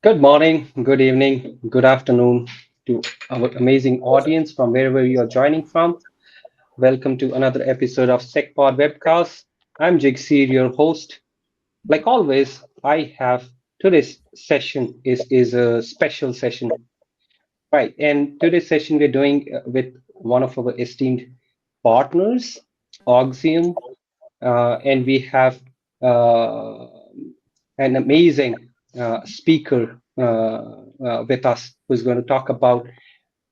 Good morning, good evening, good afternoon to our amazing audience from wherever you are joining from. Welcome to another episode of SecPod webcast. I'm Jagsir, your host. Like always, I have today's session is a special session, right? And today's session we're doing with one of our esteemed partners, Auxiom, and we have uh, an amazing speaker with us who's going to talk about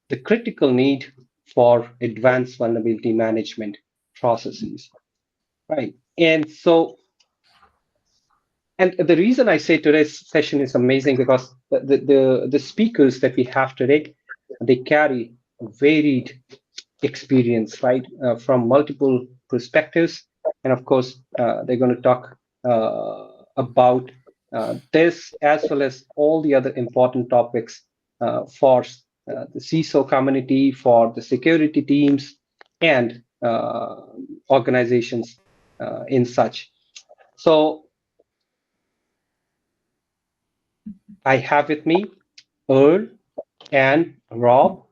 the critical need for advanced vulnerability management processes, right? And the reason I say today's session is amazing because the speakers that we have today, they carry a varied experience, right, from multiple perspectives. And of course, they're going to talk about this as well as all the other important topics for the CISO community, for the security teams, and organizations in such. So I have with me Earl and Rob.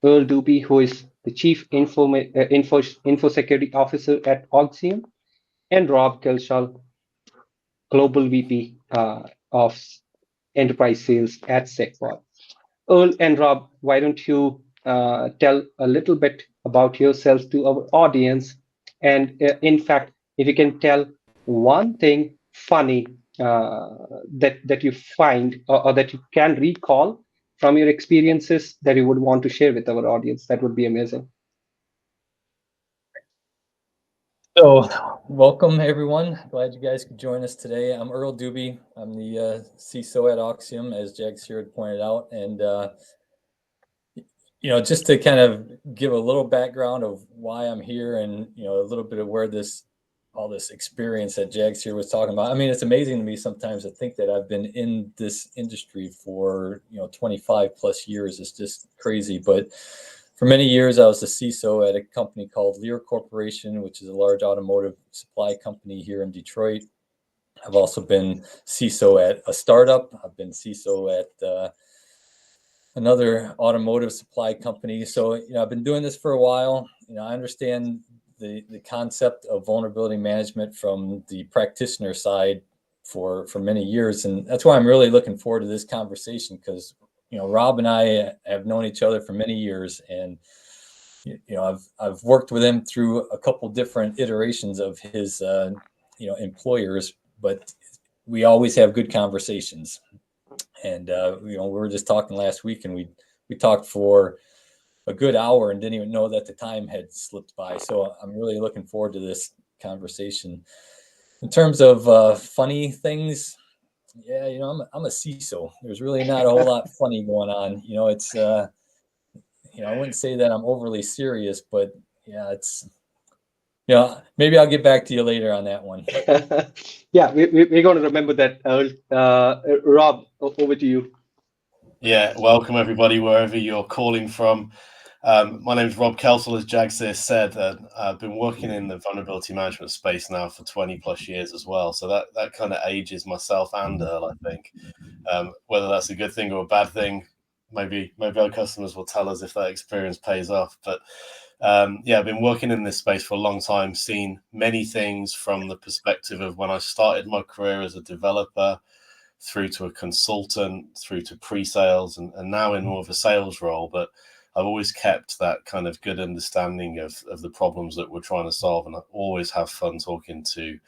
Earl Duby, who is the Chief Info Security Officer at Auxiom, and Rob Kelshal, Global VP of Enterprise Sales at SecPod. Earl and Rob, why don't you tell a little bit about yourselves to our audience? And in fact, if you can tell one thing funny that you find or that you can recall from your experiences that you would want to share with our audience, that would be amazing. So, welcome everyone. Glad you guys could join us today. I'm Earl Duby. I'm the CISO at Auxiom, as Jagsir had pointed out. And, just to kind of give a little background of why I'm here and, a little bit of where all this experience that Jagsir was talking about. I mean, it's amazing to me sometimes to think that I've been in this industry for, 25 plus years. It's just crazy. But for many years, I was the CISO at a company called Lear Corporation, which is a large automotive supply company here in Detroit. I've also been CISO at a startup. I've been CISO at another automotive supply company. So, I've been doing this for a while. I understand the concept of vulnerability management from the practitioner side for many years. And that's why I'm really looking forward to this conversation because Rob and I have known each other for many years, and I've worked with him through a couple different iterations of his employers, but we always have good conversations. And we were just talking last week, and we talked for a good hour and didn't even know that the time had slipped by. So I'm really looking forward to this conversation. In terms of funny things. Yeah, I'm a CISO. There's really not a whole lot funny going on. It's I wouldn't say that I'm overly serious, but yeah, it's maybe I'll get back to you later on that one. Yeah, we're going to remember that, Earl. Rob, over to you. Yeah, welcome everybody wherever you're calling from. My name is Rob Kelsall, as Jagsir said. I've been working in the vulnerability management space now for 20 plus years as well. So that kind of ages myself and Earl, I think. Whether that's a good thing or a bad thing, maybe our customers will tell us if that experience pays off. But I've been working in this space for a long time, seen many things from the perspective of when I started my career as a developer, through to a consultant, through to pre-sales, and now in more of a sales role. But I've always kept that kind of good understanding of the problems that we're trying to solve, and I always have fun talking to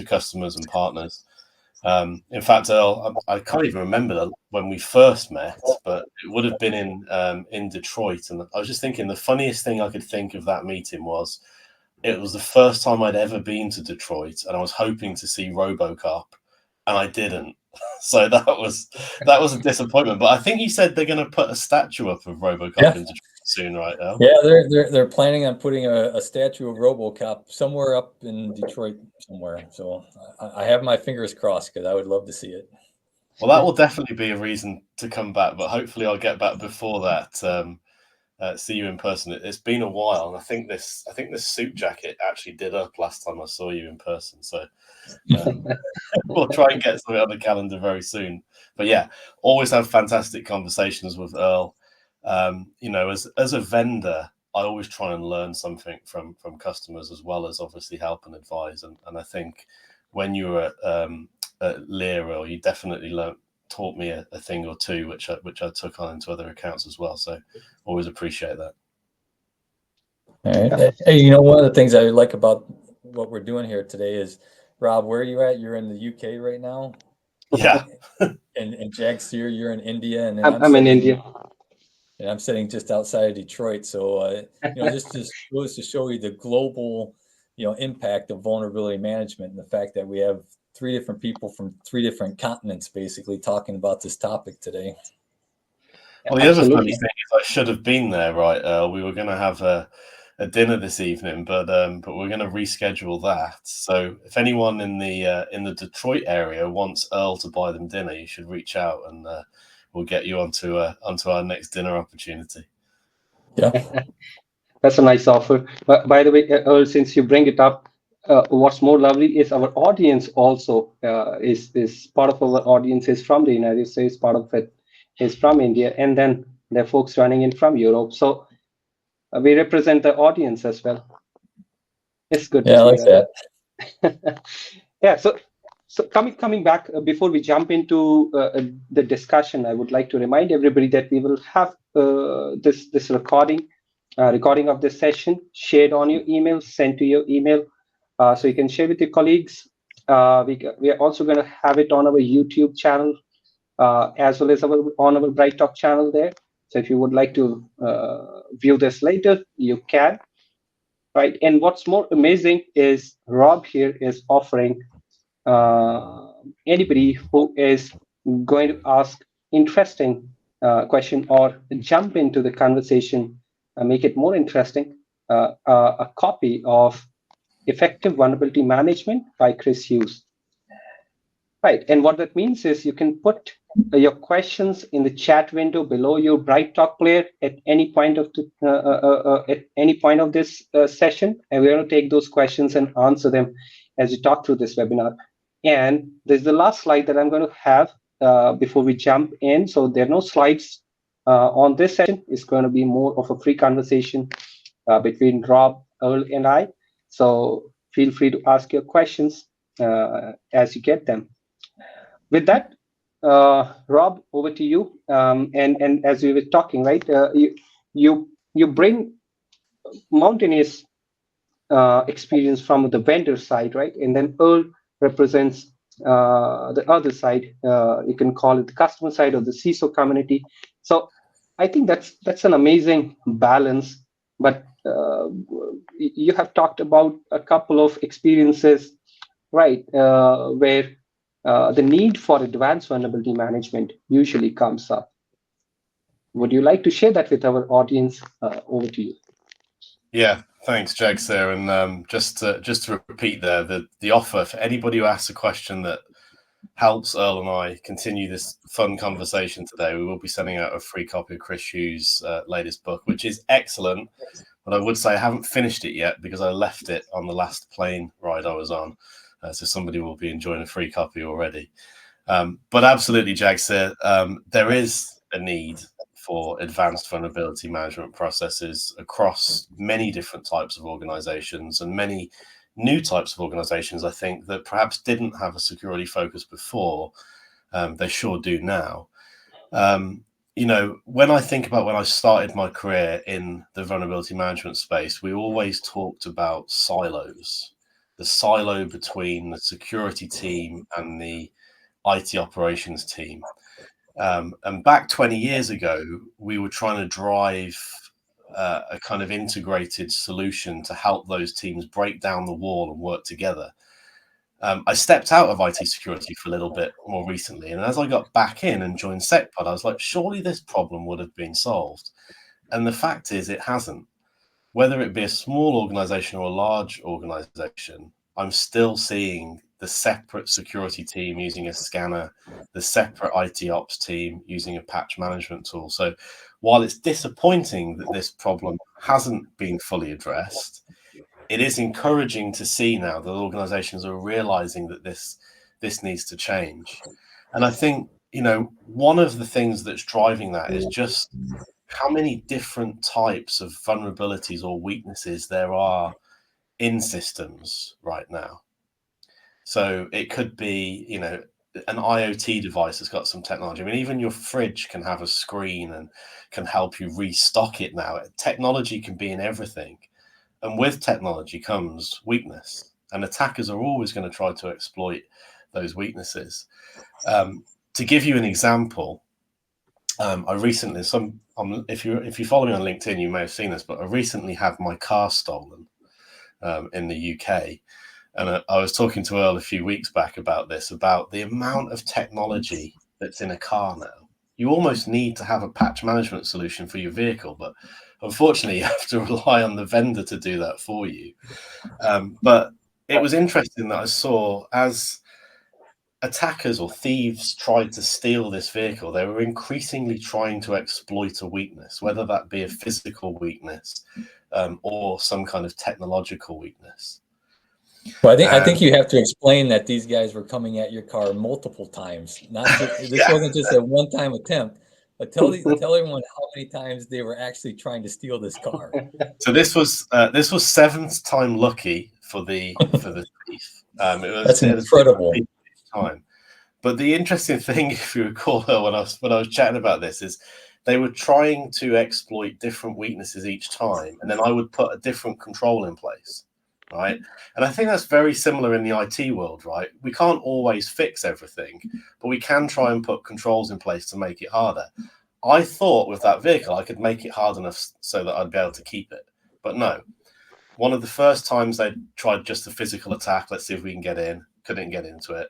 customers and partners. In fact, Earl, I can't even remember when we first met, but it would have been in Detroit. And I was just thinking the funniest thing I could think of that meeting was it was the first time I'd ever been to Detroit, and I was hoping to see RoboCop, and I didn't. So that was a disappointment. But I think you said they're going to put a statue up of RoboCop in Detroit soon, right, Earl? Yeah, they're planning on putting a statue of RoboCop somewhere up in Detroit somewhere. So I have my fingers crossed because I would love to see it. Well, that will definitely be a reason to come back, but hopefully I'll get back before that. see you in person. It's been a while, and I think this suit jacket actually did up last time I saw you in person. So we'll try and get something on the calendar very soon. But yeah, always have fantastic conversations with Earl. As a vendor, I always try and learn something from customers, as well as obviously help and advise. And I think when you were at Lear, Earl, you definitely taught me a thing or two, which I took on into other accounts as well. So always appreciate that. All right. Hey, one of the things I like about what we're doing here today is, Rob, where are you at? You're in the UK right now? Yeah. and Jagsir, you're in India, and then I'm in India. And I'm sitting just outside of Detroit. So, this just goes to show you the global, impact of vulnerability management, and the fact that we have 3 different people from 3 different continents basically talking about this topic today. Well, the other funny thing is I should have been there, right? We were going to have a dinner this evening, but we're going to reschedule that. So if anyone in the Detroit area wants Earl to buy them dinner, you should reach out, and we'll get you onto our next dinner opportunity. Yeah, that's a nice offer. But by the way, Earl, since you bring it up, what's more lovely is our audience also is part of our audience is from the United States, part of it is from India, and then there are folks running in from Europe. So we represent the audience as well. It's good to see that. Yeah. So coming back, before we jump into the discussion, I would like to remind everybody that we will have this recording of this session shared on your email, sent to your email, so you can share with your colleagues. We are also going to have it on our YouTube channel, as well as on our Bright Talk channel there. So if you would like to view this later, you can. Right. And what's more amazing is Rob here is offering anybody who is going to ask interesting question or jump into the conversation, make it more interesting, a copy of Effective Vulnerability Management by Chris Hughes. Right. And what that means is you can put your questions in the chat window below your Bright Talk player at any point of this session, and we're going to take those questions and answer them as we talk through this webinar. And there's the last slide that I'm going to have before we jump in. So there are no slides on this session. It's going to be more of a free conversation between Rob, Earl, and I. So feel free to ask your questions as you get them. With that, Rob, over to you. And as we were talking, right, you bring mountainous experience from the vendor side, right? And then Earl represents the other side. You can call it the customer side of the CISO community. So I think that's an amazing balance. But you have talked about a couple of experiences, right, where the need for advanced vulnerability management usually comes up. Would you like to share that with our audience? Over to you. Yeah, thanks, Jagsir. And just to repeat there, the offer for anybody who asks a question that helps Earl and I continue this fun conversation today, we will be sending out a free copy of Chris Hughes' latest book, which is excellent. But I would say I haven't finished it yet because I left it on the last plane ride I was on. So somebody will be enjoying a free copy already. But absolutely, Jagsir, there is a need for advanced vulnerability management processes across many different types of organizations, and many new types of organizations, I think, that perhaps didn't have a security focus before. They sure do now. When I think about when I started my career in the vulnerability management space, we always talked about silos. The silo between the security team and the IT operations team. And back 20 years ago, we were trying to drive a kind of integrated solution to help those teams break down the wall and work together. I stepped out of IT security for a little bit more recently. And as I got back in and joined SecPod, I was like, surely this problem would have been solved. And the fact is, it hasn't. Whether it be a small organization or a large organization, I'm still seeing the separate security team using a scanner, the separate IT ops team using a patch management tool. So while it's disappointing that this problem hasn't been fully addressed, it is encouraging to see now that organizations are realizing that this needs to change. And I think, one of the things that's driving that is just how many different types of vulnerabilities or weaknesses there are in systems right now. So it could be, an IoT device has got some technology. I mean, even your fridge can have a screen and can help you restock it now. Technology can be in everything. And with technology comes weakness. And attackers are always going to try to exploit those weaknesses. To give you an example, I recently, if you follow me on LinkedIn, you may have seen this, but I recently had my car stolen in the UK. And I was talking to Earl a few weeks back about the amount of technology that's in a car now. You almost need to have a patch management solution for your vehicle, but unfortunately, you have to rely on the vendor to do that for you. But it was interesting that I saw as attackers or thieves tried to steal this vehicle, they were increasingly trying to exploit a weakness, whether that be a physical weakness or some kind of technological weakness. Well, I think you have to explain that these guys were coming at your car multiple times. Not just, this wasn't just a one-time attempt, but tell everyone how many times they were actually trying to steal this car. So this was seventh time lucky for the thief. That's incredible. Time. But the interesting thing, if you recall, when I was chatting about this, is they were trying to exploit different weaknesses each time, and then I would put a different control in place, right? And I think that's very similar in the IT world, right? We can't always fix everything, but we can try and put controls in place to make it harder. I thought with that vehicle I could make it hard enough so that I'd be able to keep it, but no. One of the first times they tried just a physical attack, let's see if we can get in, couldn't get into it.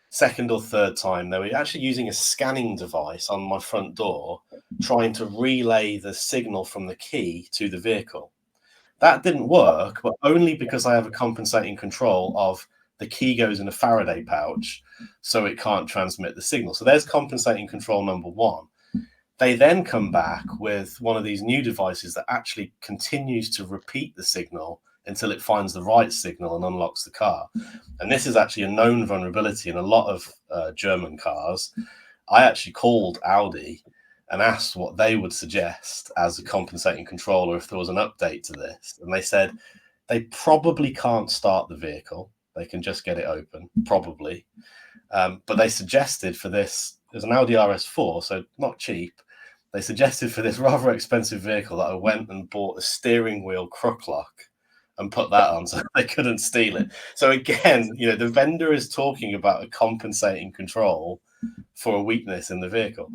Second or third time, they were actually using a scanning device on my front door, trying to relay the signal from the key to the vehicle. That didn't work, but only because I have a compensating control of the key goes in a Faraday pouch, so it can't transmit the signal. So there's compensating control number one. They then come back with one of these new devices that actually continues to repeat the signal until it finds the right signal and unlocks the car. And this is actually a known vulnerability in a lot of German cars. I actually called Audi and asked what they would suggest as a compensating controller if there was an update to this. And they said they probably can't start the vehicle. They can just get it open, probably. But they suggested for this, there's an Audi RS4, so not cheap. They suggested for this rather expensive vehicle that I went and bought a steering wheel crook lock and put that on so they couldn't steal it. So again, the vendor is talking about a compensating control for a weakness in the vehicle.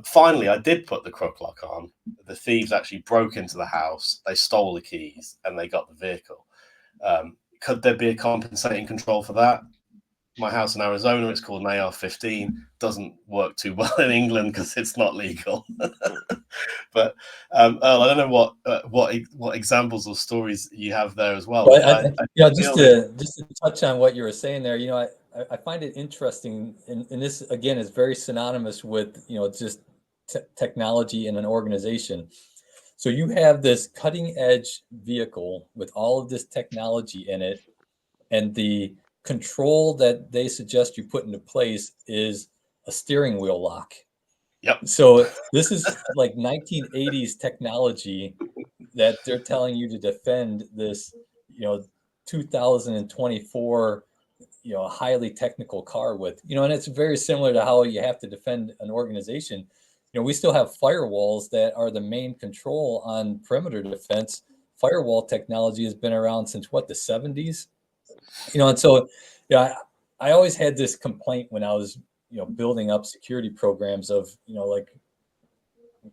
Finally, I did put the crook lock on. The thieves actually broke into the house. They stole the keys and they got the vehicle. Could there be a compensating control for that? My house in Arizona, it's called an AR-15. Doesn't work too well in England because it's not legal. But Earl, I don't know what examples or stories you have there as well. Well, just to touch on what you were saying there, I find it interesting, and this again is very synonymous with just technology in an organization. So you have this cutting edge vehicle with all of this technology in it, and the control that they suggest you put into place is a steering wheel lock. Yep. So this is like 1980s technology that they're telling you to defend this, 2024, highly technical car with, and it's very similar to how you have to defend an organization. We still have firewalls that are the main control on perimeter defense. Firewall technology has been around since the 70s. And so, I always had this complaint when I was, building up security programs of, like,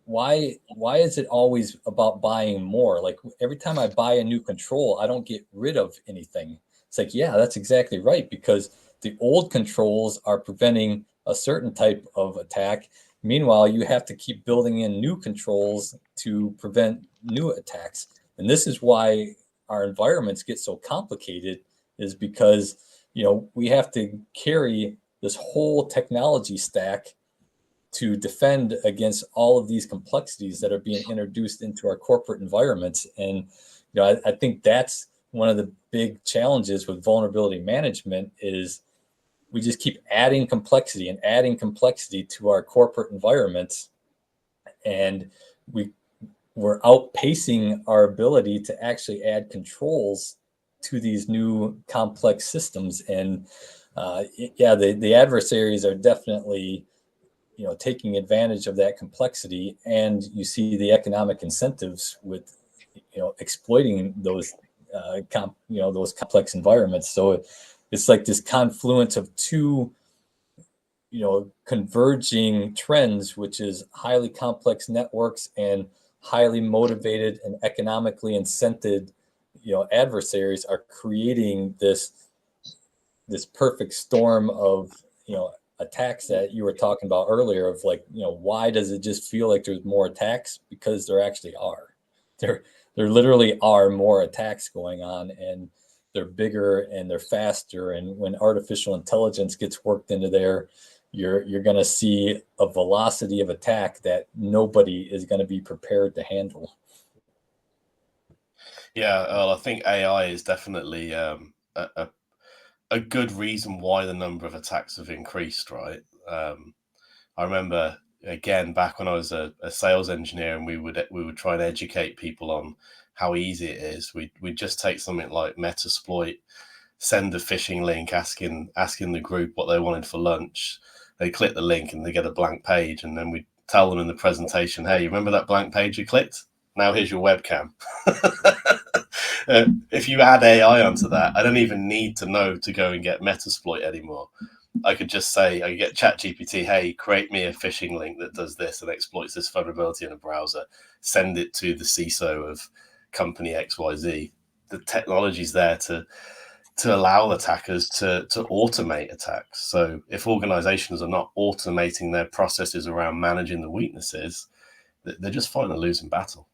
why is it always about buying more? Like every time I buy a new control, I don't get rid of anything. It's like, yeah, that's exactly right, because the old controls are preventing a certain type of attack. Meanwhile, you have to keep building in new controls to prevent new attacks. And this is why our environments get so complicated, is because we have to carry this whole technology stack to defend against all of these complexities that are being introduced into our corporate environments. And I think that's one of the big challenges with vulnerability management is we just keep adding complexity and adding complexity to our corporate environments, and we're outpacing our ability to actually add controls to these new complex systems. And the adversaries are definitely taking advantage of that complexity, and you see the economic incentives with exploiting those those complex environments. So it's like this confluence of two converging trends, which is highly complex networks and highly motivated and economically incented adversaries are creating this perfect storm of attacks that you were talking about earlier, of like, why does it just feel like there's more attacks? Because there actually are. There literally are more attacks going on, and they're bigger and they're faster. And when artificial intelligence gets worked into there, you're going to see a velocity of attack that nobody is going to be prepared to handle. Yeah, Earl, I think AI is definitely a good reason why the number of attacks have increased, right? I remember, again, back when I was a sales engineer, and we would try and educate people on how easy it is. We'd just take something like Metasploit, send a phishing link asking the group what they wanted for lunch. They click the link and they get a blank page, and then we tell them in the presentation, hey, you remember that blank page you clicked? Now here's your webcam. If you add AI onto that, I don't even need to know to go and get Metasploit anymore. I could just say, I could get ChatGPT, hey, create me a phishing link that does this and exploits this vulnerability in a browser, send it to the CISO of company XYZ. The technology's there to allow attackers to automate attacks. So if organizations are not automating their processes around managing the weaknesses, they're just fighting a losing battle.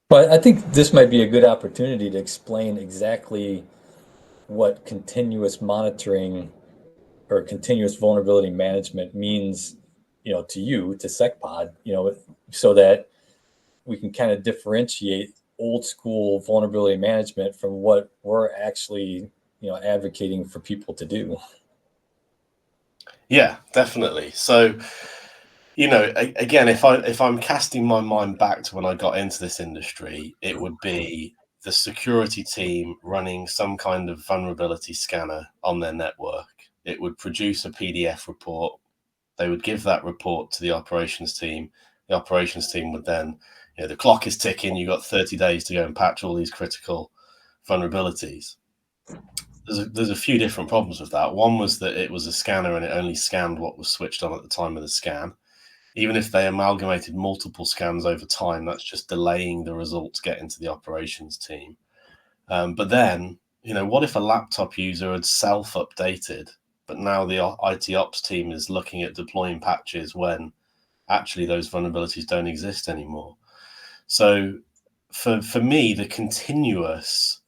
But I think this might be a good opportunity to explain exactly what continuous monitoring or continuous vulnerability management means, to you, to SecPod, so that we can kind of differentiate old school vulnerability management from what we're actually, advocating for people to do. Yeah, definitely. So, again, if I'm casting my mind back to when I got into this industry, it would be the security team running some kind of vulnerability scanner on their network. It would produce a PDF report. They would give that report to the operations team. The operations team would then, the clock is ticking. You've got 30 days to go and patch all these critical vulnerabilities. There's a few different problems with that. One was that it was a scanner and it only scanned what was switched on at the time of the scan. Even if they amalgamated multiple scans over time, that's just delaying the results getting to the operations team. But then, what if a laptop user had self-updated, but now the IT ops team is looking at deploying patches when actually those vulnerabilities don't exist anymore? So for me, the continuous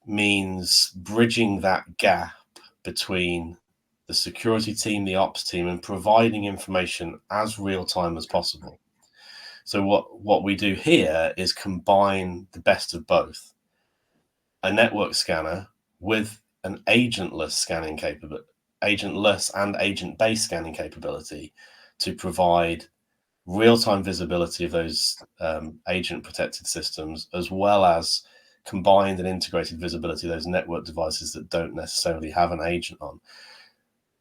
means bridging that gap between the security team, the ops team, and providing information as real time as possible. So what we do here is combine the best of both: a network scanner with an agentless scanning capability, agentless and agent-based scanning capability, to provide real-time visibility of those agent-protected systems, as well as combined and integrated visibility of those network devices that don't necessarily have an agent on.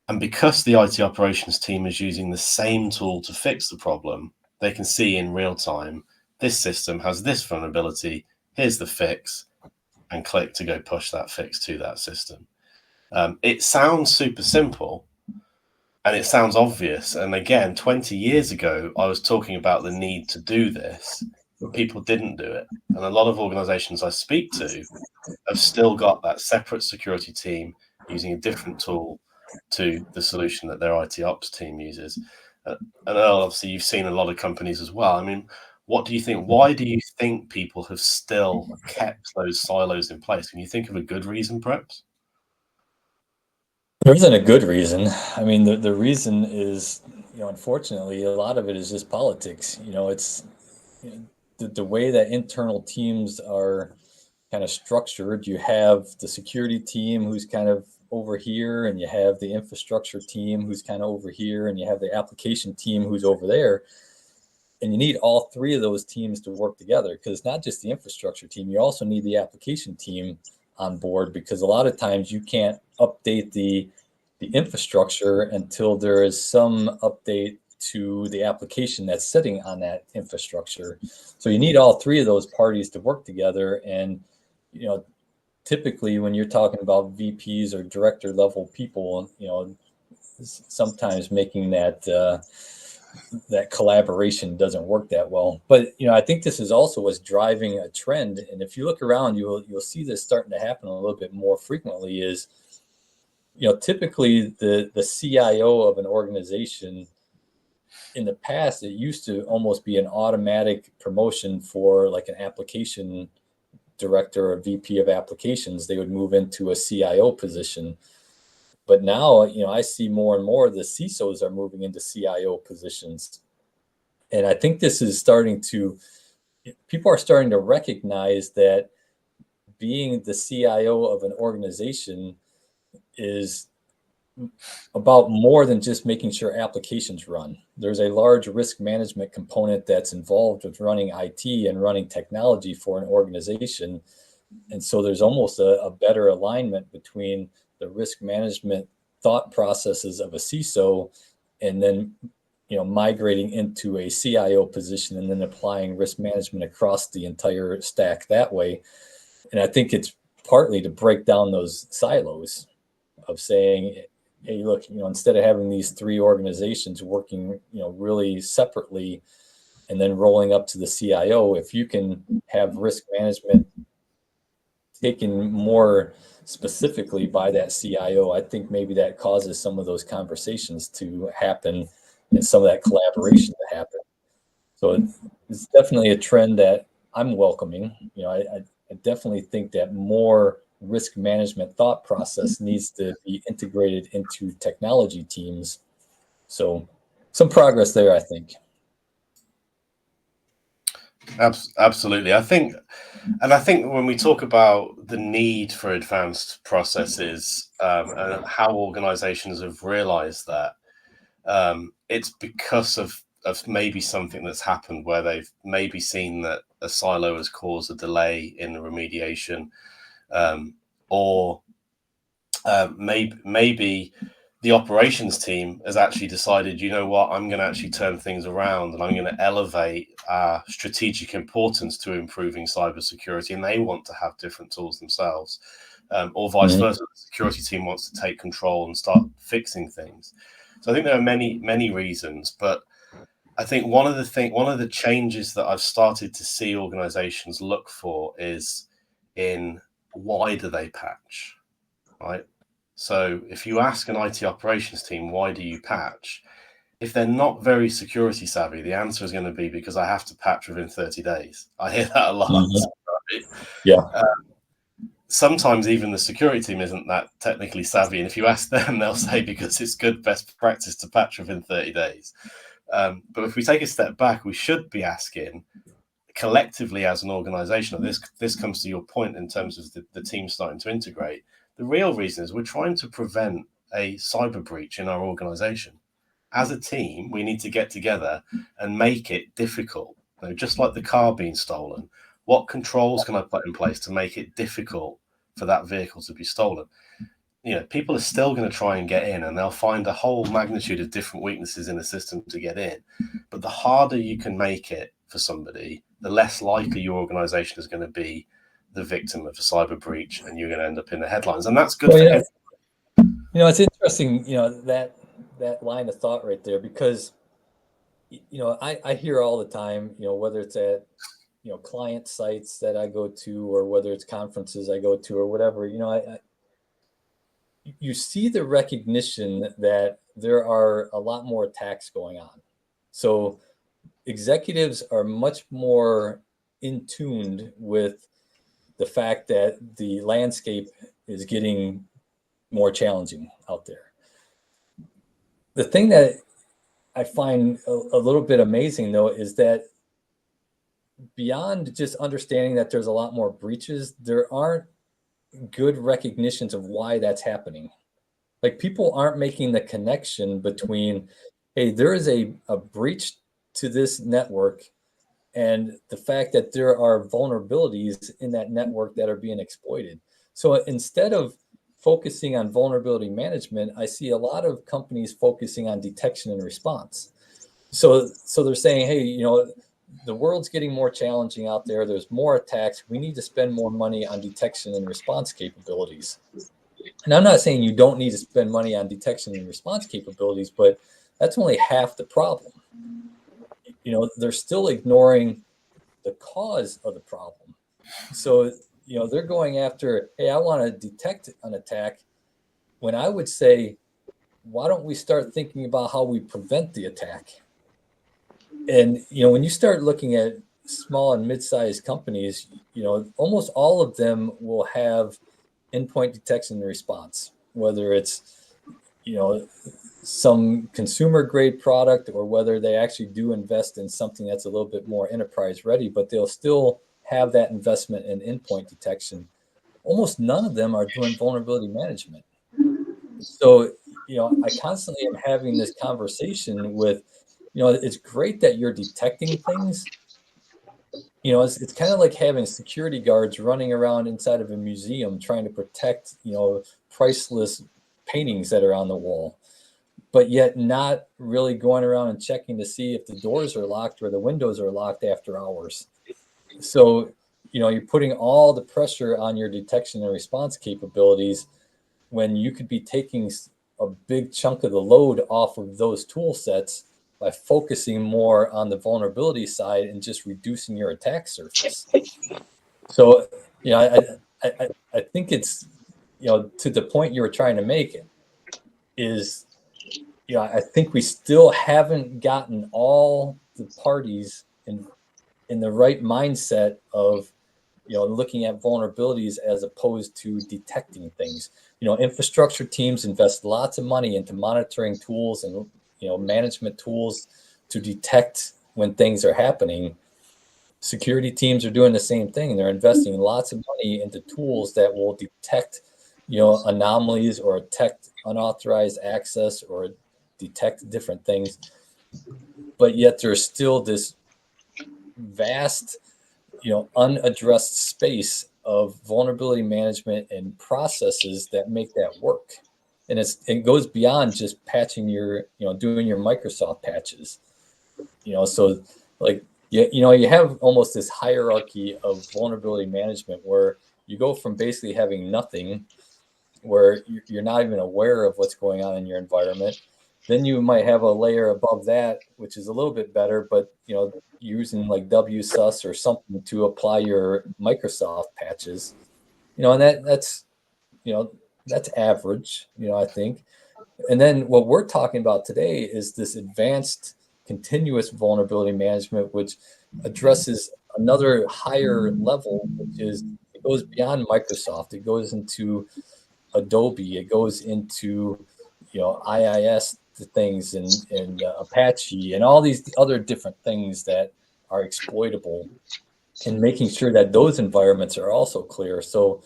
And because the IT operations team is using the same tool to fix the problem, they can see in real time, this system has this vulnerability, here's the fix, and click to go push that fix to that system. It sounds super simple and it sounds obvious. And again, 20 years ago, I was talking about the need to do this, but people didn't do it. And a lot of organizations I speak to have still got that separate security team using a different tool to the solution that their IT ops team uses. And Earl, obviously, you've seen a lot of companies as well. I mean, what do you think? Why do you think people have still kept those silos in place? Can you think of a good reason, perhaps? There isn't a good reason. I mean, the reason is, unfortunately, a lot of it is just politics. It's the way that internal teams are kind of structured. You have the security team who's kind of over here, and you have the infrastructure team who's kind of over here, and you have the application team who's over there. And you need all three of those teams to work together, because it's not just the infrastructure team. You also need the application team on board, because a lot of times you can't update the infrastructure until there is some update to the application that's sitting on that infrastructure. So you need all three of those parties to work together. And typically when you're talking about VPs or director level people, sometimes making that collaboration doesn't work that well. But I think this is also what's driving a trend. And if you look around, you'll see this starting to happen a little bit more frequently. Is typically the CIO of an organization, in the past, it used to almost be an automatic promotion for like an application director or VP of applications. They would move into a CIO position. But now, I see more and more the CISOs are moving into CIO positions. And I think this is people are starting to recognize that being the CIO of an organization is about more than just making sure applications run. There's a large risk management component that's involved with running IT and running technology for an organization. And so there's almost a better alignment between the risk management thought processes of a CISO and then migrating into a CIO position and then applying risk management across the entire stack that way. And I think it's partly to break down those silos of saying, hey, look, instead of having these three organizations working, really separately and then rolling up to the CIO, if you can have risk management taken more specifically by that CIO, I think maybe that causes some of those conversations to happen and some of that collaboration to happen. So it's definitely a trend that I'm welcoming. I definitely think that more risk management thought process needs to be integrated into technology teams. So some progress there, I think. Absolutely. I think when we talk about the need for advanced processes and how organizations have realized that, it's because of maybe something that's happened where they've maybe seen that a silo has caused a delay in the remediation, or maybe the operations team has actually decided, you know what, I'm going to actually turn things around and I'm going to elevate strategic importance to improving cybersecurity, and they want to have different tools themselves, or vice versa. The security team wants to take control and start fixing things. So I think there are many reasons, but I think one of the changes that I've started to see organizations look for is in why do they patch, right? So if you ask an IT operations team, why do you patch? If they're not very security savvy, the answer is going to be because I have to patch within 30 days. I hear that a lot. Right? Yeah. Sometimes even the security team isn't that technically savvy. And if you ask them, they'll say because it's good best practice to patch within 30 days. But if we take a step back, we should be asking collectively as an organization, this comes to your point in terms of the team starting to integrate. The real reason is we're trying to prevent a cyber breach in our organization. As a team, we need to get together and make it difficult. Just like the car being stolen, what controls can I put in place to make it difficult for that vehicle to be stolen? People are still going to try and get in, and they'll find a whole magnitude of different weaknesses in the system to get in. But the harder you can make it for somebody, the less likely your organization is going to be the victim of a cyber breach, and you're going to end up in the headlines. And that's good for everyone. It's interesting, that line of thought right there, because, I hear all the time, whether it's at, client sites that I go to, or whether it's conferences I go to or whatever, you see the recognition that there are a lot more attacks going on. So executives are much more in tuned with the fact that the landscape is getting more challenging out there. The thing that I find a little bit amazing, though, is that beyond just understanding that there's a lot more breaches, there aren't good recognitions of why that's happening. Like, people aren't making the connection between, hey, there is a breach to this network and the fact that there are vulnerabilities in that network that are being exploited. So instead of focusing on vulnerability management, I see a lot of companies focusing on detection and response. So they're saying, hey, you know, the world's getting more challenging out there. There's more attacks. We need to spend more money on detection and response capabilities. And I'm not saying you don't need to spend money on detection and response capabilities, but that's only half the problem. You know, they're still ignoring the cause of the problem. So, you know, they're going after, hey, I want to detect an attack, when I would say, why don't we start thinking about how we prevent the attack? And, you know, when you start looking at small and mid-sized companies, you know, almost all of them will have endpoint detection and response, whether it's, you know, some consumer grade product or whether they actually do invest in something that's a little bit more enterprise ready, but they'll still have that investment in endpoint detection. Almost none of them are doing vulnerability management. So, you know, I constantly am having this conversation with, you know, it's great that you're detecting things. You know, it's kind of like having security guards running around inside of a museum trying to protect, you know, priceless paintings that are on the wall, but yet not really going around and checking to see if the doors are locked or the windows are locked after hours. So, you know, you're putting all the pressure on your detection and response capabilities when you could be taking a big chunk of the load off of those tool sets by focusing more on the vulnerability side and just reducing your attack surface. So, you know, I think it's, you know, to the point you were trying to make is, you know, I think we still haven't gotten all the parties in the right mindset of, you know, looking at vulnerabilities as opposed to detecting things. You know, infrastructure teams invest lots of money into monitoring tools and, you know, management tools to detect when things are happening. Security teams are doing the same thing. They're investing lots of money into tools that will detect, you know, anomalies or detect unauthorized access or detect different things. But yet there's still this vast, you know, unaddressed space of vulnerability management and processes that make that work. And it goes beyond just patching your, you know, doing your Microsoft patches, you know. So like, you know, you have almost this hierarchy of vulnerability management where you go from basically having nothing, where you're not even aware of what's going on in your environment. Then you might have a layer above that, which is a little bit better, but, you know, using like WSUS or something to apply your Microsoft patches, you know, and that's, you know, that's average, you know, I think. And then what we're talking about today is this advanced continuous vulnerability management, which addresses another higher level, which is, it goes beyond Microsoft. It goes into Adobe, it goes into, you know, IIS things and Apache and all these other different things that are exploitable, and making sure that those environments are also clear. So,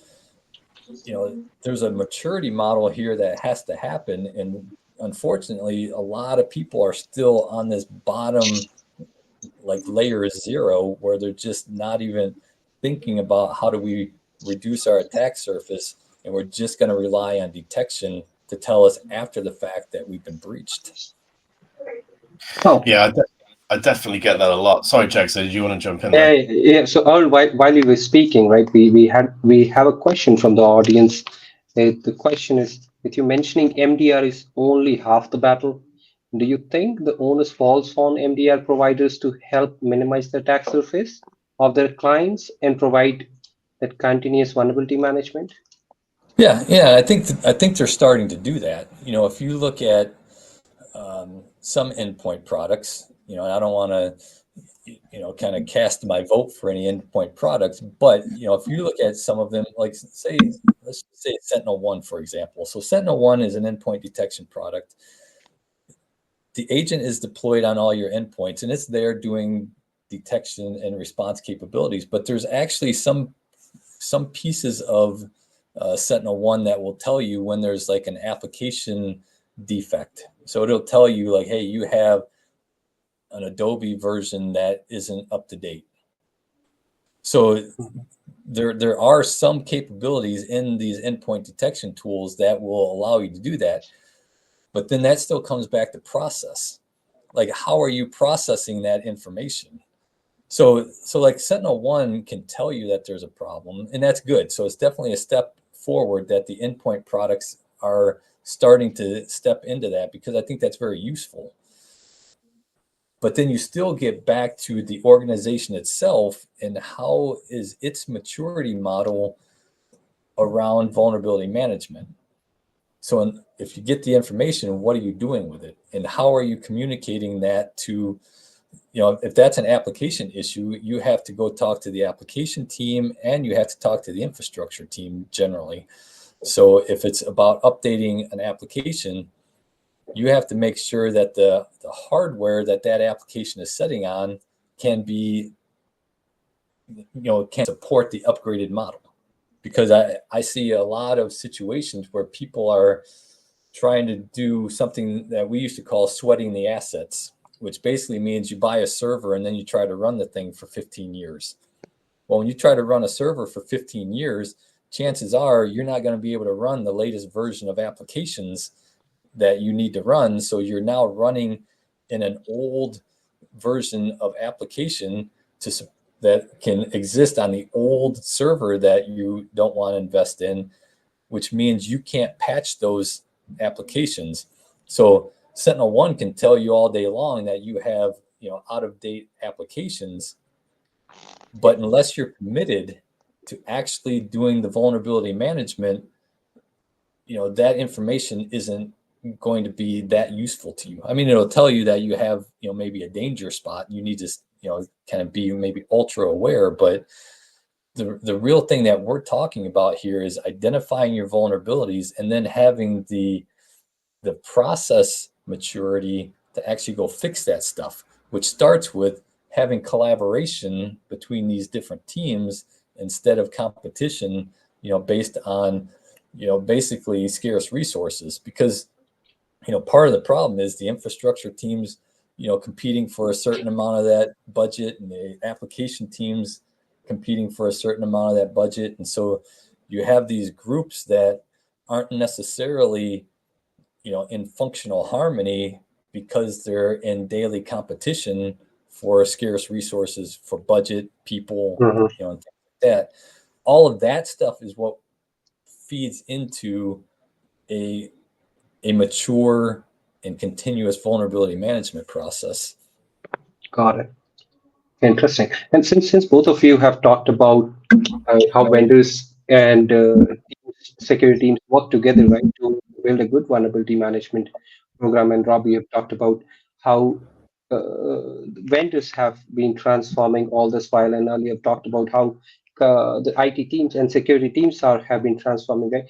you know, there's a maturity model here that has to happen. And unfortunately, a lot of people are still on this bottom, like layer 0, where they're just not even thinking about how do we reduce our attack surface, and we're just going to rely on detection to tell us after the fact that we've been breached. Oh, Yeah, I definitely get that a lot. Sorry, Jagsir, did you want to jump in yeah, there? yeah. So Earl, while you were speaking, right, we have a question from the audience. The question is, with you mentioning MDR is only half the battle, do you think the onus falls on MDR providers to help minimize the attack surface of their clients and provide that continuous vulnerability management? Yeah, I think they're starting to do that. You know, if you look at some endpoint products, you know, and I don't want to, kind of cast my vote for any endpoint products. But, if you look at some of them, like let's say Sentinel-1, for example. So Sentinel-1 is an endpoint detection product. The agent is deployed on all your endpoints, and it's there doing detection and response capabilities. But there's actually some pieces of Sentinel-1 that will tell you when there's like an application defect. So it'll tell you like, hey, you have an Adobe version that isn't up to date. So there are some capabilities in these endpoint detection tools that will allow you to do that. But then that still comes back to process. Like, how are you processing that information? So like Sentinel-1 can tell you that there's a problem, and that's good. So it's definitely a step forward that the endpoint products are starting to step into that, because I think that's very useful. But then you still get back to the organization itself and how is its maturity model around vulnerability management. So if you get the information, what are you doing with it? And how are you communicating that to, if that's an application issue, you have to go talk to the application team and you have to talk to the infrastructure team generally. So if it's about updating an application, you have to make sure that the hardware that application is setting on can be, can support the upgraded model. Because I see a lot of situations where people are trying to do something that we used to call sweating the assets, which basically means you buy a server and then you try to run the thing for 15 years. Well, when you try to run a server for 15 years, chances are you're not going to be able to run the latest version of applications that you need to run. So you're now running in an old version of application that can exist on the old server that you don't want to invest in, which means you can't patch those applications. So Sentinel-1 can tell you all day long that you have, out of date applications, but unless you're committed to actually doing the vulnerability management, that information isn't going to be that useful to you. I mean, it'll tell you that you have, maybe a danger spot. You need to, kind of be maybe ultra aware, but the real thing that we're talking about here is identifying your vulnerabilities and then having the process maturity to actually go fix that stuff, which starts with having collaboration between these different teams instead of competition, based on, basically scarce resources. Because, part of the problem is the infrastructure teams, competing for a certain amount of that budget, and the application teams competing for a certain amount of that budget. And so you have these groups that aren't necessarily, in functional harmony because they're in daily competition for scarce resources, for budget, people, and things like that. All of that stuff is what feeds into a mature and continuous vulnerability management process. Got it. Interesting. And since both of you have talked about how vendors and security teams work together, right, to build a good vulnerability management program, and Rob, you have talked about how vendors have been transforming all this while, and earlier talked about how the IT teams and security teams have been transforming. Right,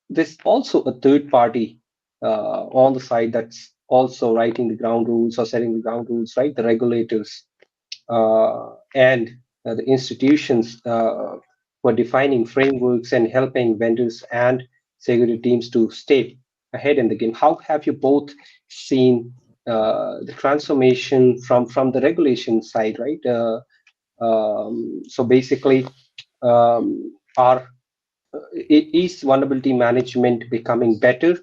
there's also a third party on the side that's also writing the ground rules or setting the ground rules, right? The regulators and the institutions were defining frameworks and helping vendors and security teams to stay ahead in the game. How have you both seen the transformation from the regulation side, right? So basically, are is vulnerability management becoming better?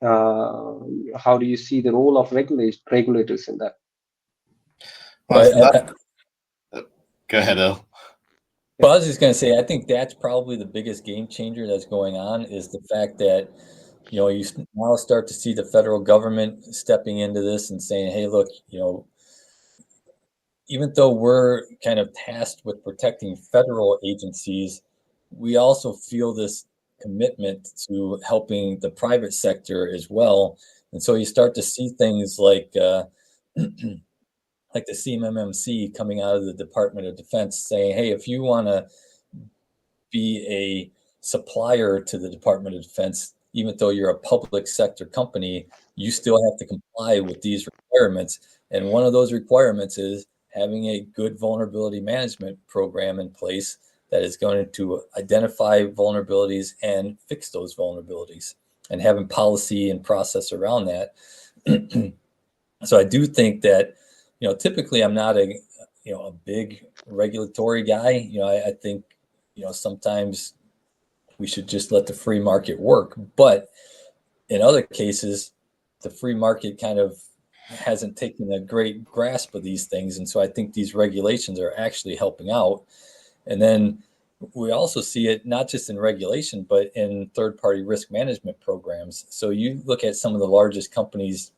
How do you see the role of regulators in that? Go ahead, Earl. Well, I was just going to say, I think that's probably the biggest game changer that's going on, is the fact that, you now start to see the federal government stepping into this and saying, hey, look, even though we're kind of tasked with protecting federal agencies, we also feel this commitment to helping the private sector as well. And so you start to see things like like the CMMC coming out of the Department of Defense saying, hey, if you want to be a supplier to the Department of Defense, even though you're a public sector company, you still have to comply with these requirements. And one of those requirements is having a good vulnerability management program in place that is going to identify vulnerabilities and fix those vulnerabilities, and having policy and process around that. So I do think that, typically I'm not a big regulatory guy. I think, sometimes we should just let the free market work. But in other cases, the free market kind of hasn't taken a great grasp of these things. And so I think these regulations are actually helping out. And then we also see it not just in regulation, but in third-party risk management programs. So you look at some of the largest companies,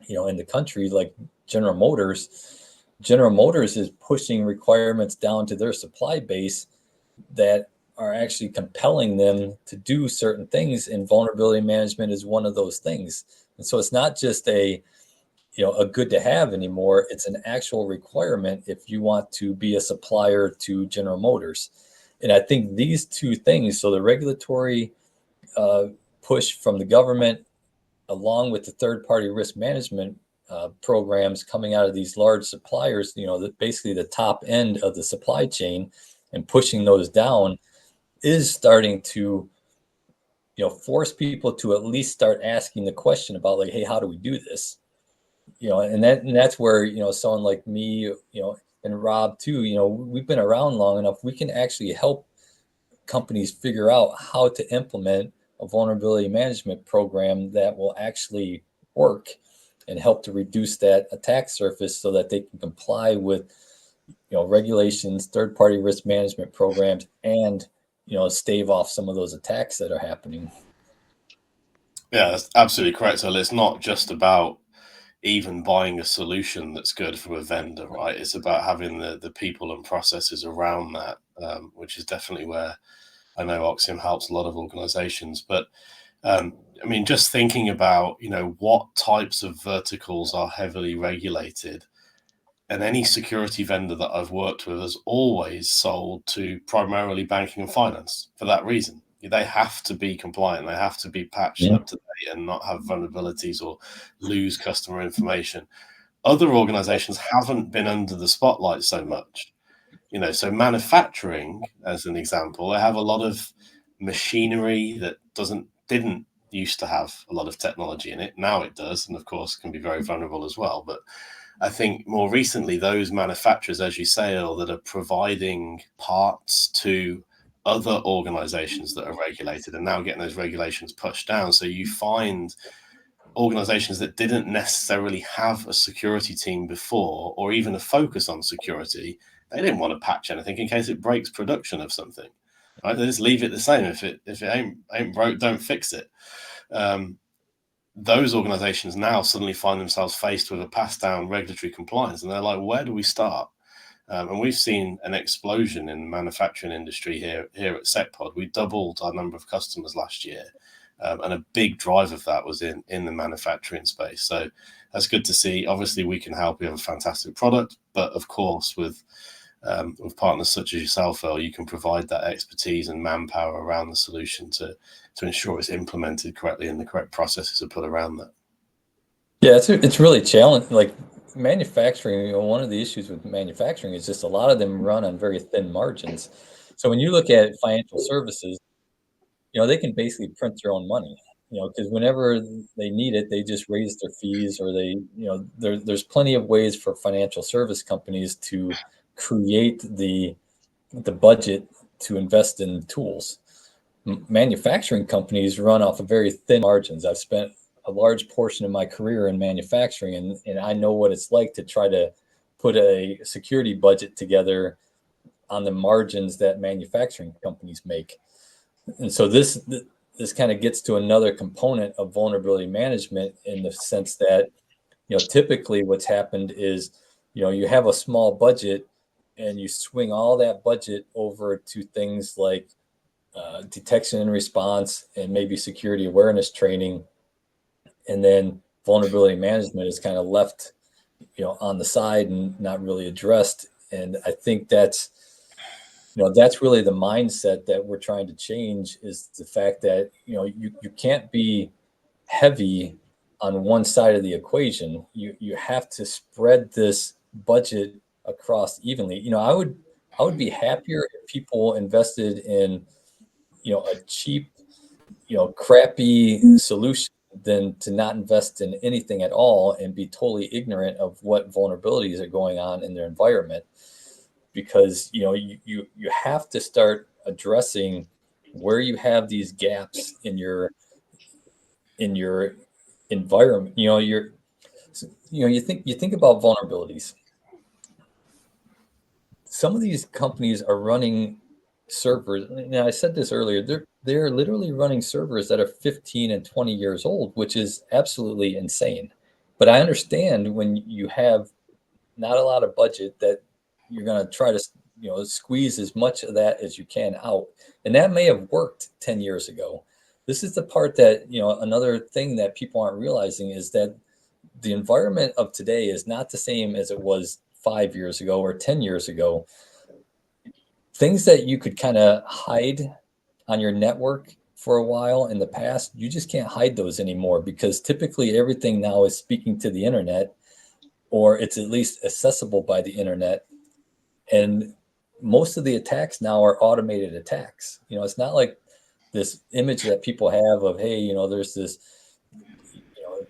in the country, like General Motors. General Motors is pushing requirements down to their supply base that are actually compelling them to do certain things, and vulnerability management is one of those things. And so it's not just a good to have anymore. It's an actual requirement if you want to be a supplier to General Motors. And I think these two things, so the regulatory push from the government, along with the third-party risk management programs coming out of these large suppliers, basically the top end of the supply chain, and pushing those down, is starting to force people to at least start asking the question about, like, hey, how do we do this? And that's where someone like me, and Rob too, we've been around long enough, we can actually help companies figure out how to implement a vulnerability management program that will actually work and help to reduce that attack surface so that they can comply with regulations, third-party risk management programs, and stave off some of those attacks that are happening. Yeah, that's absolutely correct. So it's not just about even buying a solution that's good from a vendor, right? It's about having the people and processes around that, which is definitely where I know Auxiom helps a lot of organizations. But just thinking about, what types of verticals are heavily regulated, and any security vendor that I've worked with has always sold to primarily banking and finance for that reason. They have to be compliant. They have to be patched up to date and not have vulnerabilities or lose customer information. Other organizations haven't been under the spotlight so much. So manufacturing, as an example, they have a lot of machinery that didn't used to have a lot of technology in it. Now it does, and of course can be very vulnerable as well. But I think more recently, those manufacturers, as you say, Earl, that are providing parts to other organizations that are regulated, and now getting those regulations pushed down. So you find organizations that didn't necessarily have a security team before, or even a focus on security, they didn't want to patch anything in case it breaks production of something. Right? They just leave it the same. If it ain't broke, don't fix it. Those organizations now suddenly find themselves faced with a pass down regulatory compliance, and they're like, where do we start? And we've seen an explosion in the manufacturing industry here at SecPod. We doubled our number of customers last year, and a big drive of that was in the manufacturing space. So that's good to see. Obviously, we can help. We have a fantastic product, but of course, with partners such as yourself, Earl, you can provide that expertise and manpower around the solution to ensure it's implemented correctly and the correct processes are put around that. Yeah, it's really challenging. Like manufacturing, one of the issues with manufacturing is just a lot of them run on very thin margins. So when you look at financial services, they can basically print their own money, because whenever they need it, they just raise their fees, or there's plenty of ways for financial service companies to create the budget to invest in tools. Manufacturing companies run off of very thin margins. I've spent a large portion of my career in manufacturing, and I know what it's like to try to put a security budget together on the margins that manufacturing companies make. And so this kind of gets to another component of vulnerability management, in the sense that, typically what's happened is, you have a small budget and you swing all that budget over to things like detection and response, and maybe security awareness training. And then vulnerability management is kind of left, on the side and not really addressed. And I think that's really the mindset that we're trying to change, is the fact that you can't be heavy on one side of the equation. You have to spread this budget across evenly. I would be happier if people invested in a cheap, crappy solution than to not invest in anything at all and be totally ignorant of what vulnerabilities are going on in their environment. Because you have to start addressing where you have these gaps in your environment. You think about vulnerabilities. Some of these companies are running servers. Now, I said this earlier. They're literally running servers that are 15 and 20 years old, which is absolutely insane. But I understand when you have not a lot of budget, that you're going to try to squeeze as much of that as you can out, and that may have worked 10 years ago. This is the part that another thing that people aren't realizing is that the environment of today is not the same as it was 5 years ago or 10 years ago. Things that you could kind of hide on your network for a while in the past, you just can't hide those anymore, because typically everything now is speaking to the internet, or it's at least accessible by the internet. And most of the attacks now are automated attacks. It's not like this image that people have of, hey, there's this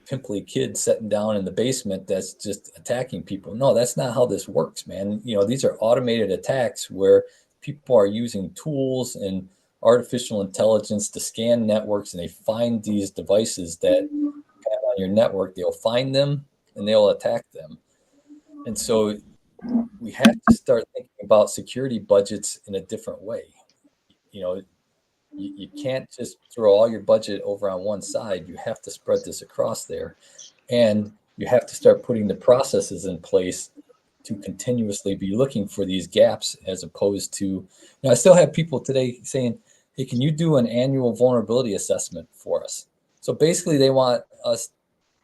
pimply kid sitting down in the basement that's just attacking people. No, that's not how this works, man. These are automated attacks where people are using tools and artificial intelligence to scan networks, and they find these devices that have on your network. They'll find them and they'll attack them. And so we have to start thinking about security budgets in a different way. You can't just throw all your budget over on one side. You have to spread this across there, and you have to start putting the processes in place to continuously be looking for these gaps, as opposed to, I still have people today saying, hey, can you do an annual vulnerability assessment for us? So basically they want us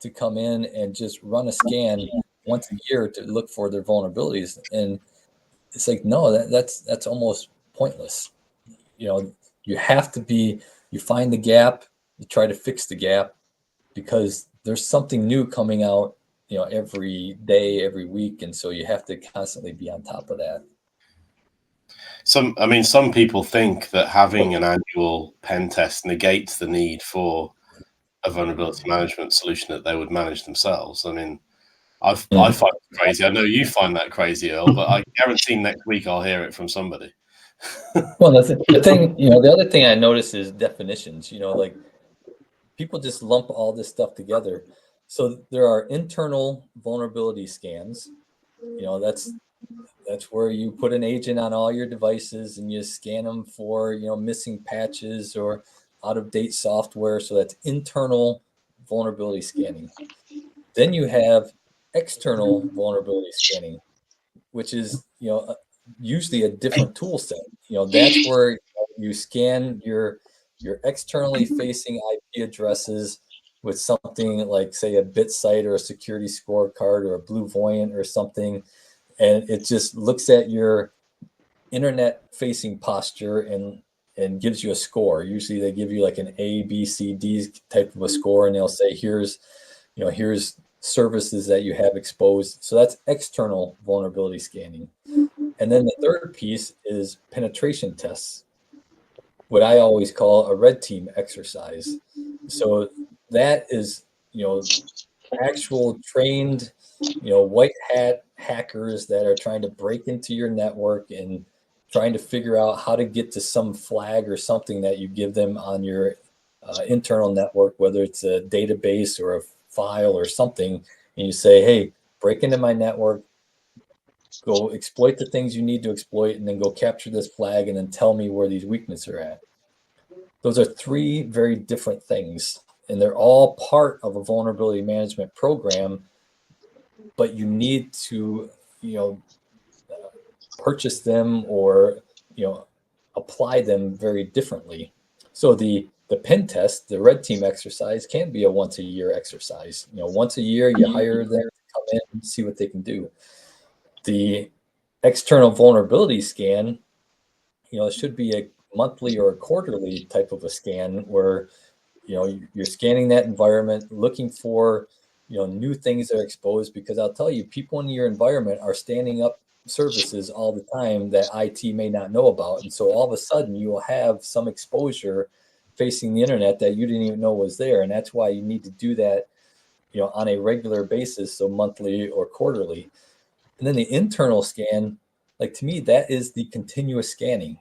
to come in and just run a scan once a year to look for their vulnerabilities. And it's like, no, that's almost pointless. You have to you find the gap, you try to fix the gap, because there's something new coming out, every day, every week. And so you have to constantly be on top of that. Some people think that having an annual pen test negates the need for a vulnerability management solution that they would manage themselves. I find it crazy. I know you find that crazy, Earl, but I guarantee next week I'll hear it from somebody. Well, the thing, the other thing I notice is definitions. Like, people just lump all this stuff together. So there are internal vulnerability scans. That's where you put an agent on all your devices and you scan them for missing patches or out of date software. So that's internal vulnerability scanning. Then you have external vulnerability scanning, which is usually a different tool set. That's where you scan your externally facing IP addresses with something like, say, a bit site or a security scorecard or a Blue Voyant or something, and it just looks at your internet facing posture and gives you a score. Usually they give you like an A, B, C, D type of a score, and they'll say, here's services that you have exposed. So that's external vulnerability scanning. And then the third piece is penetration tests, what I always call a red team exercise. So that is, actual trained, white hat hackers that are trying to break into your network and trying to figure out how to get to some flag or something that you give them on your internal network, whether it's a database or a file or something, and you say, hey, break into my network, go exploit the things you need to exploit, and then go capture this flag and then tell me where these weaknesses are at. Those are three very different things, and they're all part of a vulnerability management program, but you need to purchase them or apply them very differently. So the pen test, the red team exercise, can be a once a year exercise. Once a year you hire them to come in and see what they can do. The external vulnerability scan, it should be a monthly or a quarterly type of a scan where, you're scanning that environment, looking for, new things that are exposed, because I'll tell you, people in your environment are standing up services all the time that IT may not know about. And so all of a sudden you will have some exposure facing the internet that you didn't even know was there. And that's why you need to do that, on a regular basis, so monthly or quarterly. And then the internal scan, like to me, that is the continuous scanning.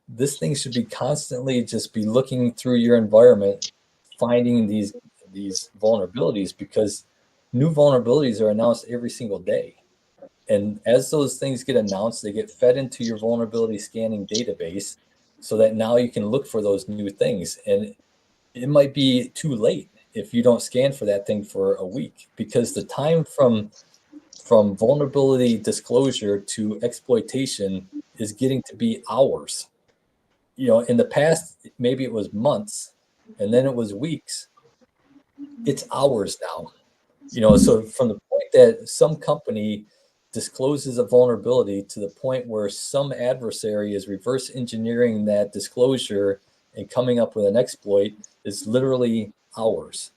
This thing should be constantly just be looking through your environment, finding these vulnerabilities, because new vulnerabilities are announced every single day. And as those things get announced, they get fed into your vulnerability scanning database so that now you can look for those new things. And it might be too late if you don't scan for that thing for a week, because the time from vulnerability disclosure to exploitation is getting to be hours. In the past, maybe it was months, and then it was weeks. It's hours now. So from the point that some company discloses a vulnerability to the point where some adversary is reverse engineering that disclosure and coming up with an exploit is literally hours.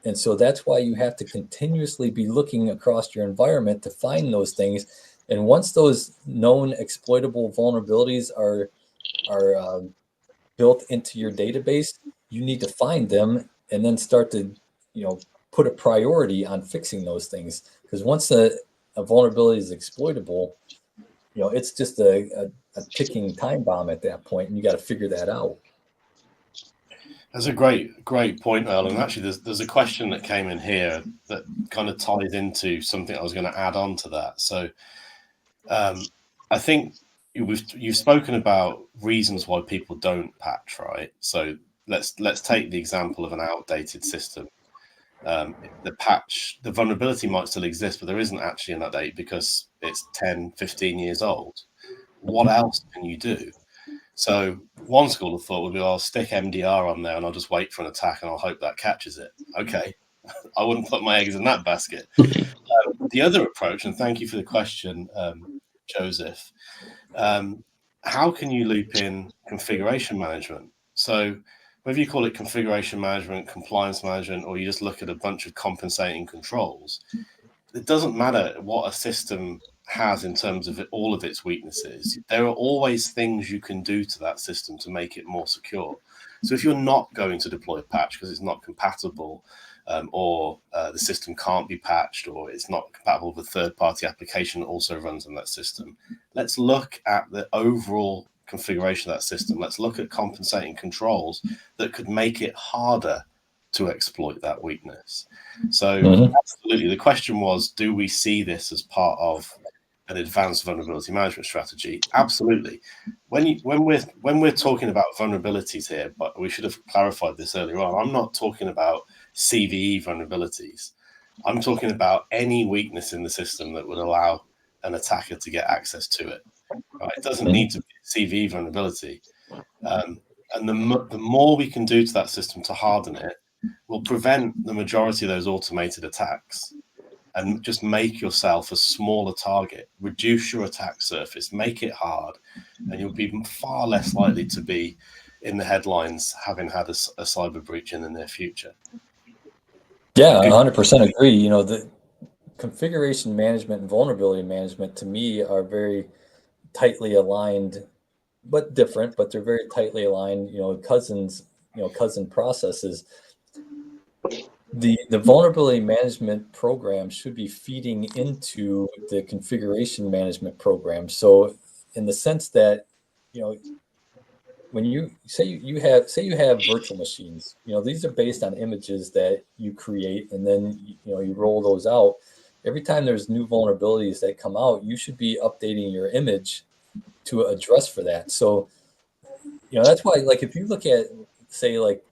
And so that's why you have to continuously be looking across your environment to find those things. And once those known exploitable vulnerabilities are built into your database, you need to find them and then start to, put a priority on fixing those things. Because once a vulnerability is exploitable, it's just a ticking time bomb at that point, and you got to figure that out. That's a great point, Earl. And actually, there's a question that came in here that kind of ties into something I was going to add on to that. So, I think you've spoken about reasons why people don't patch, right? So let's take the example of an outdated system. The vulnerability might still exist, but there isn't actually an update because it's 10, 15 years old. What else can you do? So one school of thought would be, I'll stick MDR on there and I'll just wait for an attack and I'll hope that catches it. Okay, I wouldn't put my eggs in that basket. The other approach, and thank you for the question, Joseph, how can you loop in configuration management? So whether you call it configuration management, compliance management, or you just look at a bunch of compensating controls, it doesn't matter what a system has in terms of all of its weaknesses. There are always things you can do to that system to make it more secure. So if you're not going to deploy a patch because it's not compatible, or the system can't be patched, or it's not compatible with a third-party application that also runs on that system, let's look at the overall configuration of that system. Let's look at compensating controls that could make it harder to exploit that weakness. So absolutely, the question was, do we see this as part of an advanced vulnerability management strategy? Absolutely. When we're talking about vulnerabilities here, but we should have clarified this earlier on, I'm not talking about CVE vulnerabilities. I'm talking about any weakness in the system that would allow an attacker to get access to it. Right? It doesn't need to be a CVE vulnerability. And the more we can do to that system to harden it, will prevent the majority of those automated attacks, and just make yourself a smaller target, reduce your attack surface, make it hard, and you'll be far less likely to be in the headlines having had a cyber breach in the near future. Yeah, 100% agree. The configuration management and vulnerability management, to me, are very tightly aligned, but different, but they're very tightly aligned, cousin processes. The vulnerability management program should be feeding into the configuration management program. So in the sense that, when you say you have virtual machines, these are based on images that you create, and then you roll those out. Every time there's new vulnerabilities that come out, you should be updating your image to address for that. So that's why, like, if you look at, say, like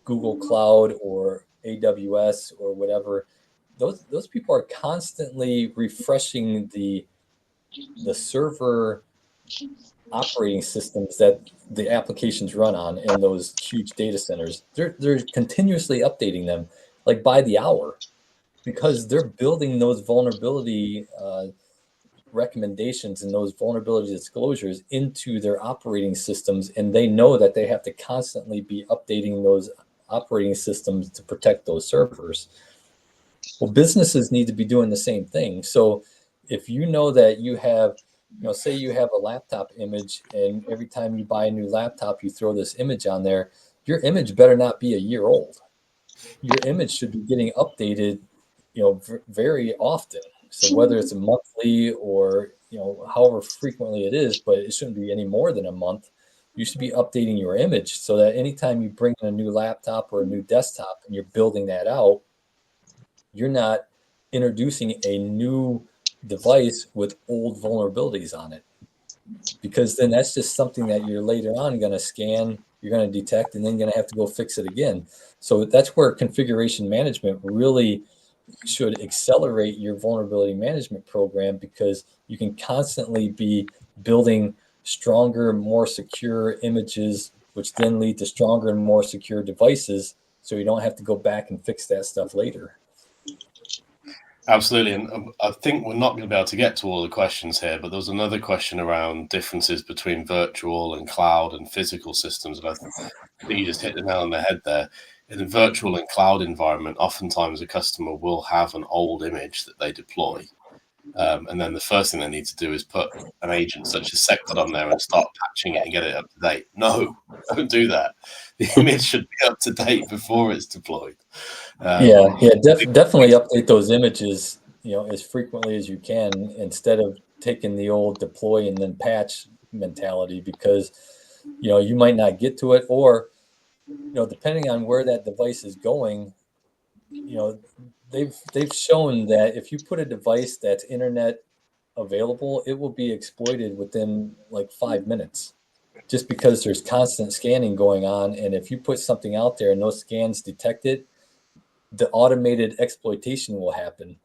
Google Cloud or AWS or whatever, those people are constantly refreshing the server operating systems that the applications run on in those huge data centers. They're continuously updating them, like by the hour. because they're building those vulnerability recommendations and those vulnerability disclosures into their operating systems, and they know that they have to constantly be updating those operating systems to protect those servers. Well, businesses need to be doing the same thing. So if you know that you have, say you have a laptop image, and every time you buy a new laptop, you throw this image on there, your image better not be a year old. Your image should be getting updated, very often. So whether it's a monthly or, however frequently it is, but it shouldn't be any more than a month. You should be updating your image so that anytime you bring in a new laptop or a new desktop and you're building that out, you're not introducing a new device with old vulnerabilities on it, because then that's just something that you're later on going to scan, you're going to detect, and then going to have to go fix it again. So that's where configuration management really should accelerate your vulnerability management program, because you can constantly be building stronger, more secure images, which then lead to stronger and more secure devices, so you don't have to go back and fix that stuff later. Absolutely. And I think we're not going to be able to get to all the questions here, but there was another question around differences between virtual and cloud and physical systems. And I think you just hit the nail on the head there. In a virtual and cloud environment, oftentimes a customer will have an old image that they deploy. And then the first thing they need to do is put an agent such as SecPod on there and start patching it and get it up to date. No, don't do that. The image should be up to date before it's deployed. Definitely update those images, as frequently as you can, instead of taking the old deploy and then patch mentality, because, you might not get to it, or, depending on where that device is going, they've shown that if you put a device that's internet available, it will be exploited within like 5 minutes, just because there's constant scanning going on. And if you put something out there and those scans detect it, the automated exploitation will happen.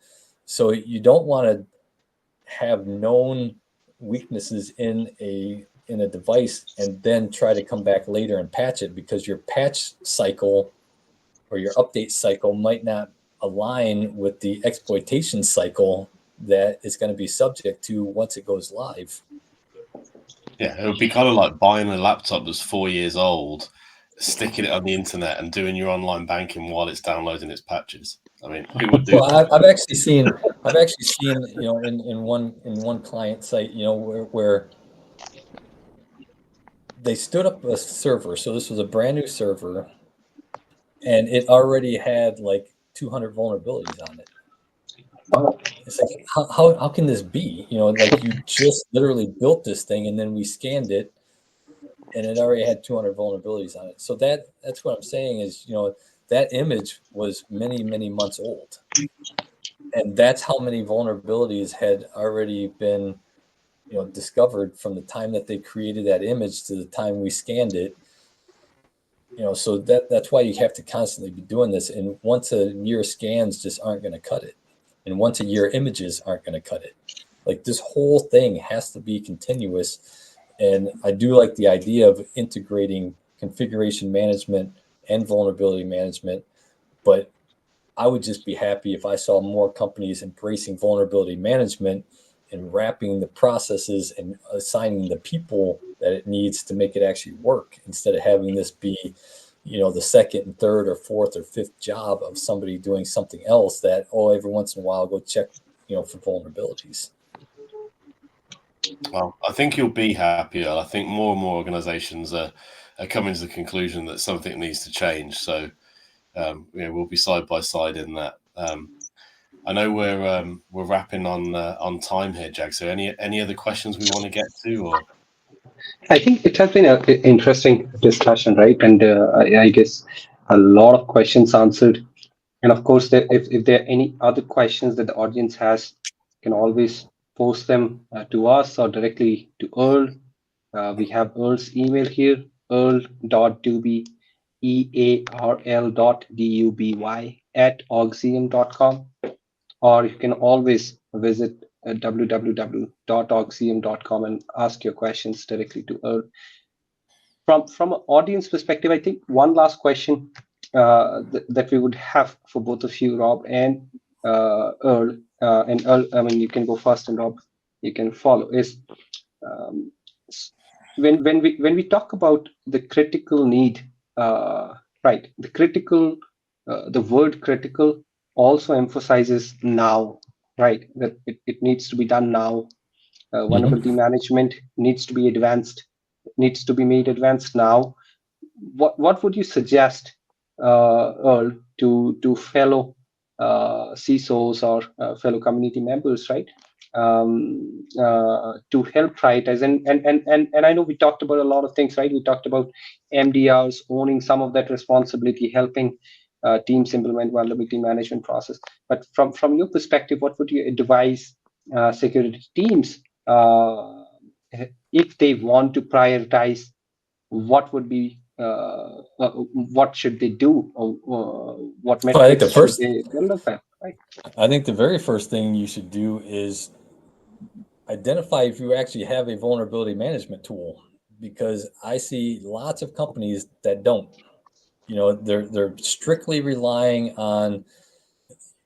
So you don't want to have known weaknesses in a device and then try to come back later and patch it, because your patch cycle or your update cycle might not align with the exploitation cycle that is going to be subject to once it goes live. Yeah, it would be kind of like buying a laptop that's 4 years old, sticking it on the internet and doing your online banking while it's downloading its patches. I mean, who would do that? I've actually seen, in one client site, where they stood up a server. So this was a brand new server, and it already had like 200 vulnerabilities on it. It's like, how can this be? Like, you just literally built this thing, and then we scanned it, and it already had 200 vulnerabilities on it. So that's what I'm saying is, that image was many, many months old. And that's how many vulnerabilities had already been, discovered from the time that they created that image to the time we scanned it. So that's why you have to constantly be doing this. And once a year scans just aren't going to cut it. And once a year images aren't going to cut it. Like, this whole thing has to be continuous. And I do like the idea of integrating configuration management and vulnerability management, but I would just be happy if I saw more companies embracing vulnerability management and wrapping the processes and assigning the people that it needs to make it actually work, instead of having this be, the second and third or fourth or fifth job of somebody doing something else that, every once in a while go check, for vulnerabilities. Well, I think you'll be happier. I think more and more organizations are coming to the conclusion that something needs to change. So, we'll be side by side in that. I know we're wrapping on time here, Jag. So, any other questions we want to get to? Or I think it has been an interesting discussion, right? And I guess a lot of questions answered. And of course, if there are any other questions that the audience has, you can always post them to us or directly to Earl. We have Earl's email here, earl.duby, EARL.DUBY @auxiom.com. Or you can always visit www.auxiom.com and ask your questions directly to Earl. From an audience perspective, I think one last question that we would have for both of you, Rob and Earl, and Earl, I mean, you can go first, and Rob, you can follow. Is um, when we talk about the critical need, right? The word critical also emphasizes now, right? That it needs to be done now. Vulnerability management needs to be advanced. It needs to be made advanced now. What would you suggest, Earl, to fellow CISOs or fellow community members, right? To help prioritize, and I know we talked about a lot of things, right? We talked about MDRs owning some of that responsibility, helping teams implement vulnerability management process. But from your perspective, what would you advise security teams if they want to prioritize? What would be what should they do, or what Well, I think the metrics should first, they look at, right? I think the very first thing you should do is identify if you actually have a vulnerability management tool, because I see lots of companies that don't. You know, they're strictly relying on,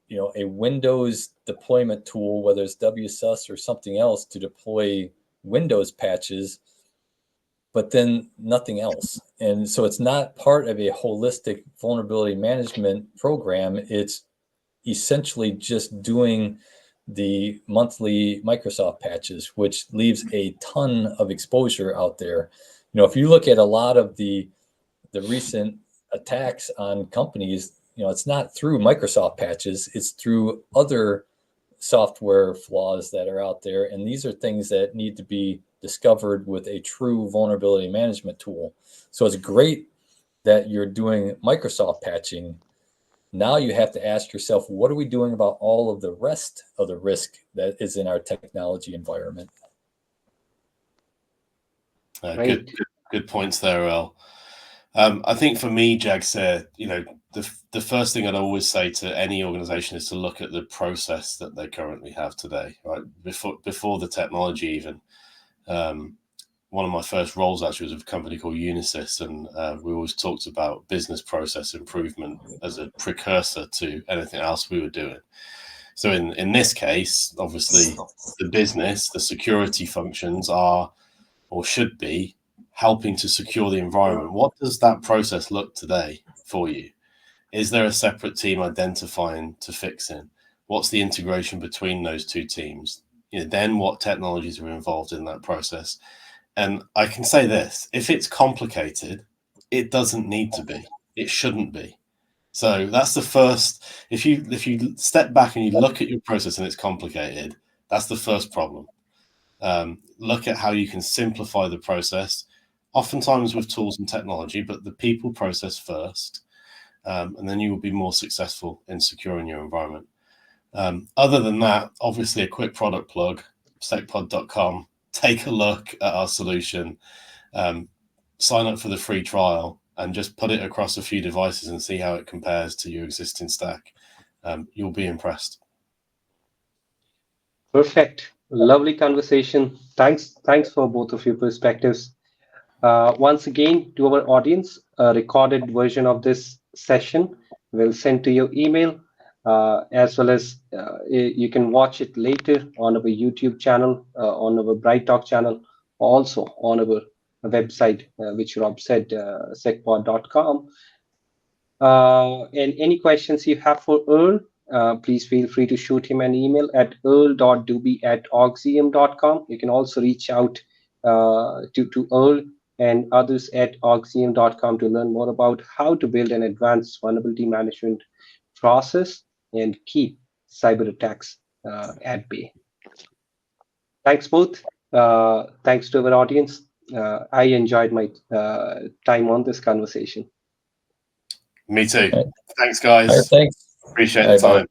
you know, a Windows deployment tool, whether it's WSUS or something else, to deploy Windows patches, but then nothing else. And so it's not part of a holistic vulnerability management program. It's essentially just doing the monthly Microsoft patches, which leaves a ton of exposure out there. You know, if you look at a lot of the recent attacks on companies, you know, it's not through Microsoft patches, it's through other software flaws that are out there. And these are things that need to be discovered with a true vulnerability management tool. So it's great that you're doing Microsoft patching. Now you have to ask yourself, what are we doing about all of the rest of the risk that is in our technology environment? Right. Good points there, Earl. I think for me, Jagsir, you know, the first thing I'd always say to any organization is to look at the process that they currently have today, right? Before the technology even. One of my first roles actually was with a company called Unisys, and we always talked about business process improvement as a precursor to anything else we were doing. So in this case, obviously, the business, the security functions are, or should be, helping to secure the environment. What does that process look today for you? Is there a separate team identifying to fix it? What's the integration between those two teams? You know, then what technologies are involved in that process? And I can say this, if it's complicated, it doesn't need to be. It shouldn't be. So that's the first, if you step back and you look at your process and it's complicated, that's the first problem. Look at how you can simplify the process, oftentimes with tools and technology, but the people process first, and then you will be more successful in securing your environment. Other than that, obviously a quick product plug, SecPod.com. Take a look at our solution, sign up for the free trial, and just put it across a few devices and see how it compares to your existing stack. You'll be impressed. Perfect. Lovely conversation. Thanks for both of your perspectives. Once again, to our audience, a recorded version of this session will send to your email, as well as you can watch it later on our YouTube channel, on our Bright Talk channel, also on our website, which Rob said, secpod.com. And any questions you have for Earl, please feel free to shoot him an email at earl.duby@auxiom.com. You can also reach out to Earl and others at auxiom.com to learn more about how to build an advanced vulnerability management process and keep cyber attacks at bay. Thanks both. Thanks to our audience. I enjoyed my time on this conversation. Me too. Right. Thanks, guys. All right, thanks. Appreciate the time.